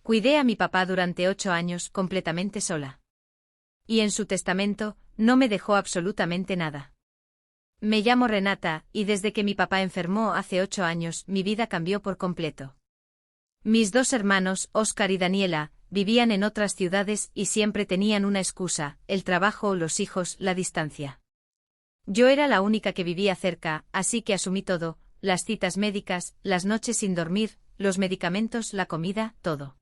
Cuidé a mi papá durante 8 años completamente sola. Y en su testamento, no me dejó absolutamente nada. Me llamo Renata, y desde que mi papá enfermó hace 8 años, mi vida cambió por completo. Mis 2 hermanos, Óscar y Daniela, vivían en otras ciudades y siempre tenían una excusa: el trabajo, los hijos, la distancia. Yo era la única que vivía cerca, así que asumí todo: las citas médicas, las noches sin dormir, los medicamentos, la comida, todo.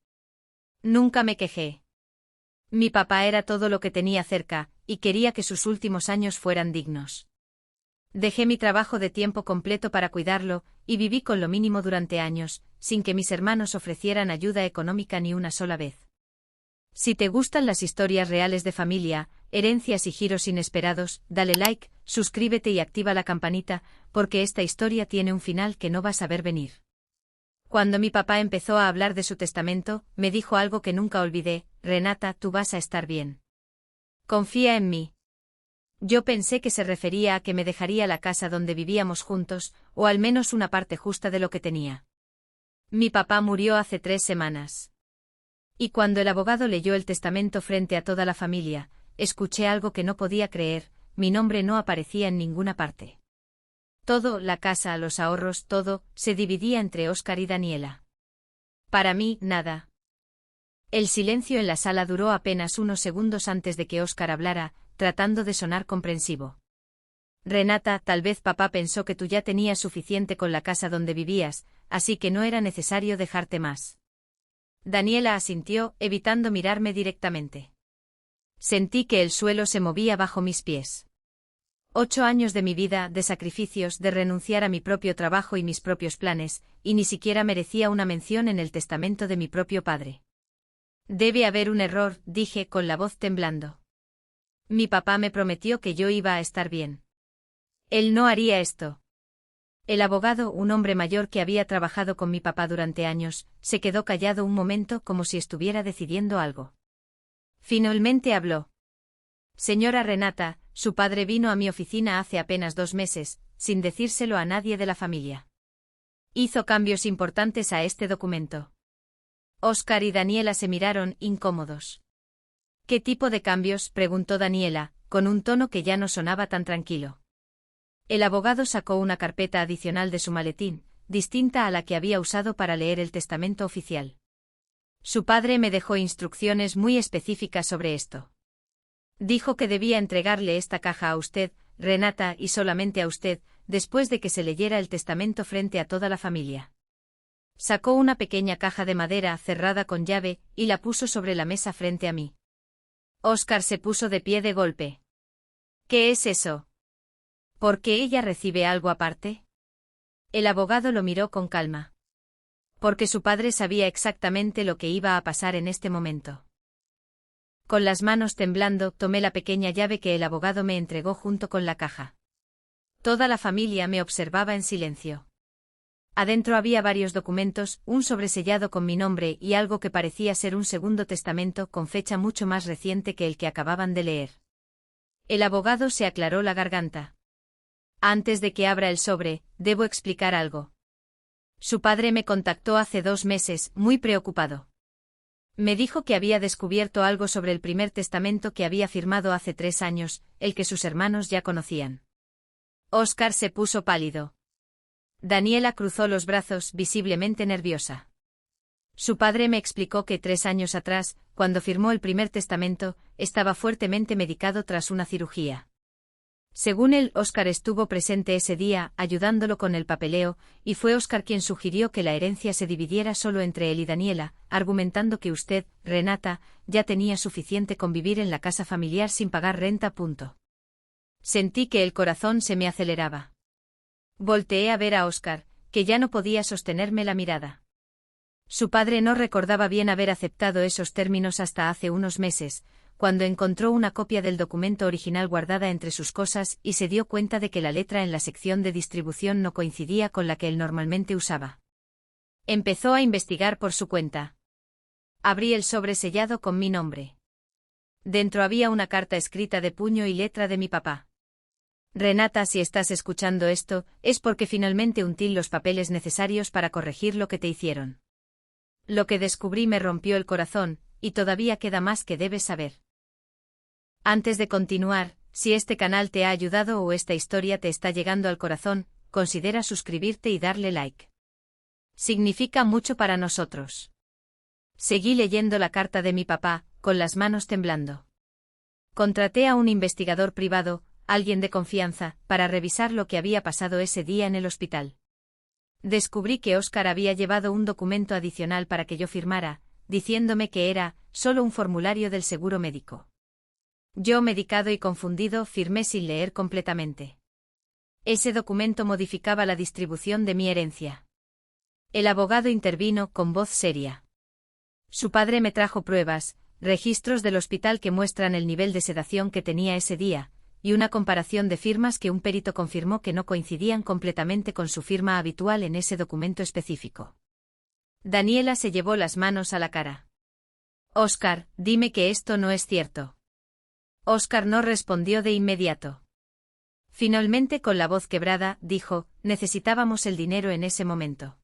Nunca me quejé. Mi papá era todo lo que tenía cerca, y quería que sus últimos años fueran dignos. Dejé mi trabajo de tiempo completo para cuidarlo, y viví con lo mínimo durante años, sin que mis hermanos ofrecieran ayuda económica ni una sola vez. Si te gustan las historias reales de familia, herencias y giros inesperados, dale like, suscríbete y activa la campanita, porque esta historia tiene un final que no vas a ver venir. Cuando mi papá empezó a hablar de su testamento, me dijo algo que nunca olvidé: Renata, tú vas a estar bien. Confía en mí. Yo pensé que se refería a que me dejaría la casa donde vivíamos juntos, o al menos una parte justa de lo que tenía. Mi papá murió hace 3 semanas. Y cuando el abogado leyó el testamento frente a toda la familia, escuché algo que no podía creer: mi nombre no aparecía en ninguna parte. Todo, la casa, los ahorros, todo, se dividía entre Óscar y Daniela. Para mí, nada. El silencio en la sala duró apenas unos segundos antes de que Óscar hablara, tratando de sonar comprensivo. Renata, tal vez papá pensó que tú ya tenías suficiente con la casa donde vivías, así que no era necesario dejarte más. Daniela asintió, evitando mirarme directamente. Sentí que el suelo se movía bajo mis pies. 8 años de mi vida, de sacrificios, de renunciar a mi propio trabajo y mis propios planes, y ni siquiera merecía una mención en el testamento de mi propio padre. Debe haber un error, dije con la voz temblando. Mi papá me prometió que yo iba a estar bien. Él no haría esto. El abogado, un hombre mayor que había trabajado con mi papá durante años, se quedó callado un momento como si estuviera decidiendo algo. Finalmente habló. Señora Renata, su padre vino a mi oficina hace apenas 2 meses, sin decírselo a nadie de la familia. Hizo cambios importantes a este documento. Óscar y Daniela se miraron, incómodos. ¿Qué tipo de cambios?, preguntó Daniela, con un tono que ya no sonaba tan tranquilo. El abogado sacó una carpeta adicional de su maletín, distinta a la que había usado para leer el testamento oficial. Su padre me dejó instrucciones muy específicas sobre esto. Dijo que debía entregarle esta caja a usted, Renata, y solamente a usted, después de que se leyera el testamento frente a toda la familia. Sacó una pequeña caja de madera cerrada con llave y la puso sobre la mesa frente a mí. Óscar se puso de pie de golpe. ¿Qué es eso? ¿Por qué ella recibe algo aparte? El abogado lo miró con calma. Porque su padre sabía exactamente lo que iba a pasar en este momento. Con las manos temblando, tomé la pequeña llave que el abogado me entregó junto con la caja. Toda la familia me observaba en silencio. Adentro había varios documentos, un sobresellado con mi nombre y algo que parecía ser un segundo testamento con fecha mucho más reciente que el que acababan de leer. El abogado se aclaró la garganta. Antes de que abra el sobre, debo explicar algo. Su padre me contactó hace 2 meses, muy preocupado. Me dijo que había descubierto algo sobre el primer testamento que había firmado hace 3 años, el que sus hermanos ya conocían. Óscar se puso pálido. Daniela cruzó los brazos, visiblemente nerviosa. Su padre me explicó que 3 años atrás, cuando firmó el primer testamento, estaba fuertemente medicado tras una cirugía. Según él, Óscar estuvo presente ese día, ayudándolo con el papeleo, y fue Óscar quien sugirió que la herencia se dividiera solo entre él y Daniela, argumentando que usted, Renata, ya tenía suficiente con vivir en la casa familiar sin pagar renta. Sentí que el corazón se me aceleraba. Volteé a ver a Óscar, que ya no podía sostenerme la mirada. Su padre no recordaba bien haber aceptado esos términos hasta hace unos meses, cuando encontró una copia del documento original guardada entre sus cosas y se dio cuenta de que la letra en la sección de distribución no coincidía con la que él normalmente usaba. Empezó a investigar por su cuenta. Abrí el sobre sellado con mi nombre. Dentro había una carta escrita de puño y letra de mi papá. Renata, si estás escuchando esto, es porque finalmente untí los papeles necesarios para corregir lo que te hicieron. Lo que descubrí me rompió el corazón, y todavía queda más que debes saber. Antes de continuar, si este canal te ha ayudado o esta historia te está llegando al corazón, considera suscribirte y darle like. Significa mucho para nosotros. Seguí leyendo la carta de mi papá, con las manos temblando. Contraté a un investigador privado, alguien de confianza, para revisar lo que había pasado ese día en el hospital. Descubrí que Oscar había llevado un documento adicional para que yo firmara, diciéndome que era solo un formulario del seguro médico. Yo, medicado y confundido, firmé sin leer completamente. Ese documento modificaba la distribución de mi herencia. El abogado intervino con voz seria. Su padre me trajo pruebas, registros del hospital que muestran el nivel de sedación que tenía ese día, y una comparación de firmas que un perito confirmó que no coincidían completamente con su firma habitual en ese documento específico. Daniela se llevó las manos a la cara. Oscar, dime que esto no es cierto. Oscar no respondió de inmediato. Finalmente, con la voz quebrada, dijo, necesitábamos el dinero en ese momento.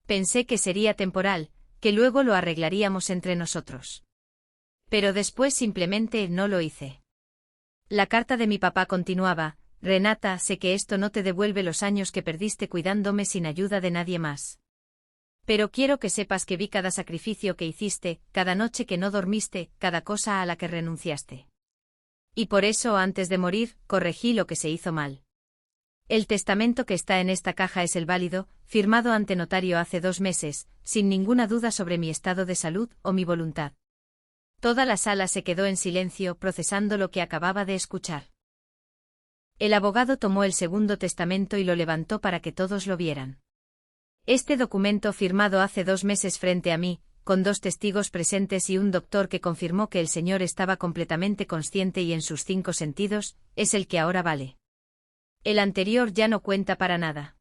Pensé que sería temporal, que luego lo arreglaríamos entre nosotros. Pero después simplemente no lo hice. La carta de mi papá continuaba, Renata, sé que esto no te devuelve los años que perdiste cuidándome sin ayuda de nadie más. Pero quiero que sepas que vi cada sacrificio que hiciste, cada noche que no dormiste, cada cosa a la que renunciaste. Y por eso, antes de morir, corregí lo que se hizo mal. El testamento que está en esta caja es el válido, firmado ante notario hace 2 meses, sin ninguna duda sobre mi estado de salud o mi voluntad. Toda la sala se quedó en silencio procesando lo que acababa de escuchar. El abogado tomó el segundo testamento y lo levantó para que todos lo vieran. Este documento firmado hace 2 meses frente a mí, con 2 testigos presentes y un doctor que confirmó que el señor estaba completamente consciente y en sus 5 sentidos, es el que ahora vale. El anterior ya no cuenta para nada.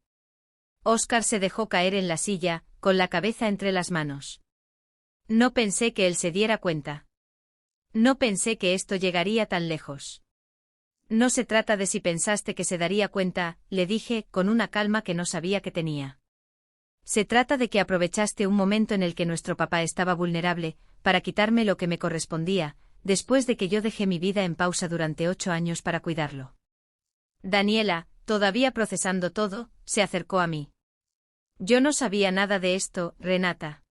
Oscar se dejó caer en la silla, con la cabeza entre las manos. No pensé que él se diera cuenta. No pensé que esto llegaría tan lejos. No se trata de si pensaste que se daría cuenta, le dije, con una calma que no sabía que tenía. Se trata de que aprovechaste un momento en el que nuestro papá estaba vulnerable, para quitarme lo que me correspondía, después de que yo dejé mi vida en pausa durante 8 años para cuidarlo. Daniela, todavía procesando todo, se acercó a mí. Yo no sabía nada de esto, Renata.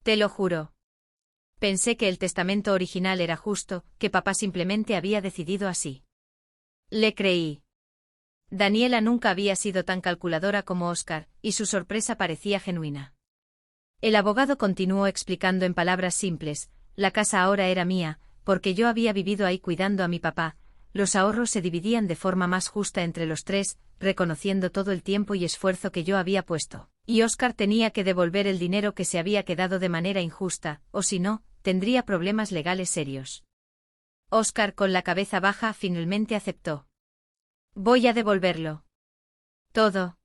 Te lo juro. Pensé que el testamento original era justo, que papá simplemente había decidido así. Le creí. Daniela nunca había sido tan calculadora como Oscar, y su sorpresa parecía genuina. El abogado continuó explicando en palabras simples, la casa ahora era mía, porque yo había vivido ahí cuidando a mi papá, los ahorros se dividían de forma más justa entre los 3, reconociendo todo el tiempo y esfuerzo que yo había puesto, y Oscar tenía que devolver el dinero que se había quedado de manera injusta, o si no, tendría problemas legales serios. Oscar, con la cabeza baja, finalmente aceptó. Voy a devolverlo. Todo.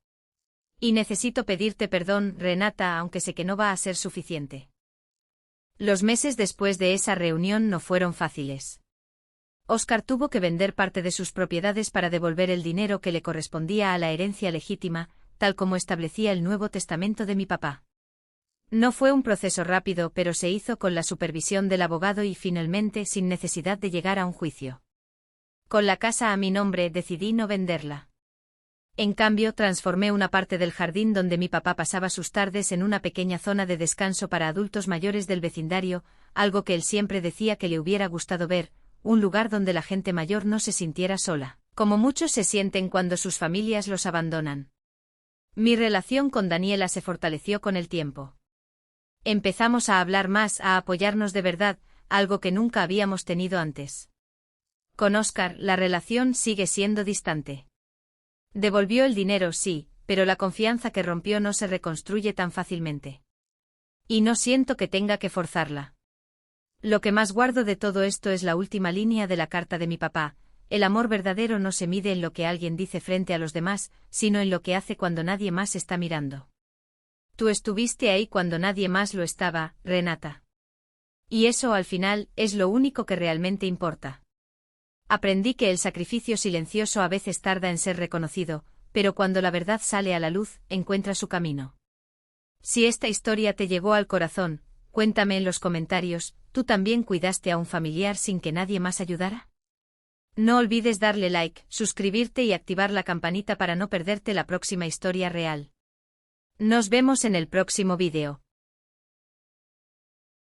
Y necesito pedirte perdón, Renata, aunque sé que no va a ser suficiente. Los meses después de esa reunión no fueron fáciles. Oscar tuvo que vender parte de sus propiedades para devolver el dinero que le correspondía a la herencia legítima, tal como establecía el Nuevo Testamento de mi papá. No fue un proceso rápido, pero se hizo con la supervisión del abogado y finalmente sin necesidad de llegar a un juicio. Con la casa a mi nombre decidí no venderla. En cambio, transformé una parte del jardín donde mi papá pasaba sus tardes en una pequeña zona de descanso para adultos mayores del vecindario, algo que él siempre decía que le hubiera gustado ver, un lugar donde la gente mayor no se sintiera sola, como muchos se sienten cuando sus familias los abandonan. Mi relación con Daniela se fortaleció con el tiempo. Empezamos a hablar más, a apoyarnos de verdad, algo que nunca habíamos tenido antes. Con Oscar, la relación sigue siendo distante. Devolvió el dinero, sí, pero la confianza que rompió no se reconstruye tan fácilmente. Y no siento que tenga que forzarla. Lo que más guardo de todo esto es la última línea de la carta de mi papá: el amor verdadero no se mide en lo que alguien dice frente a los demás, sino en lo que hace cuando nadie más está mirando. Tú estuviste ahí cuando nadie más lo estaba, Renata. Y eso al final es lo único que realmente importa. Aprendí que el sacrificio silencioso a veces tarda en ser reconocido, pero cuando la verdad sale a la luz, encuentra su camino. Si esta historia te llegó al corazón, cuéntame en los comentarios, ¿tú también cuidaste a un familiar sin que nadie más ayudara? No olvides darle like, suscribirte y activar la campanita para no perderte la próxima historia real. Nos vemos en el próximo vídeo.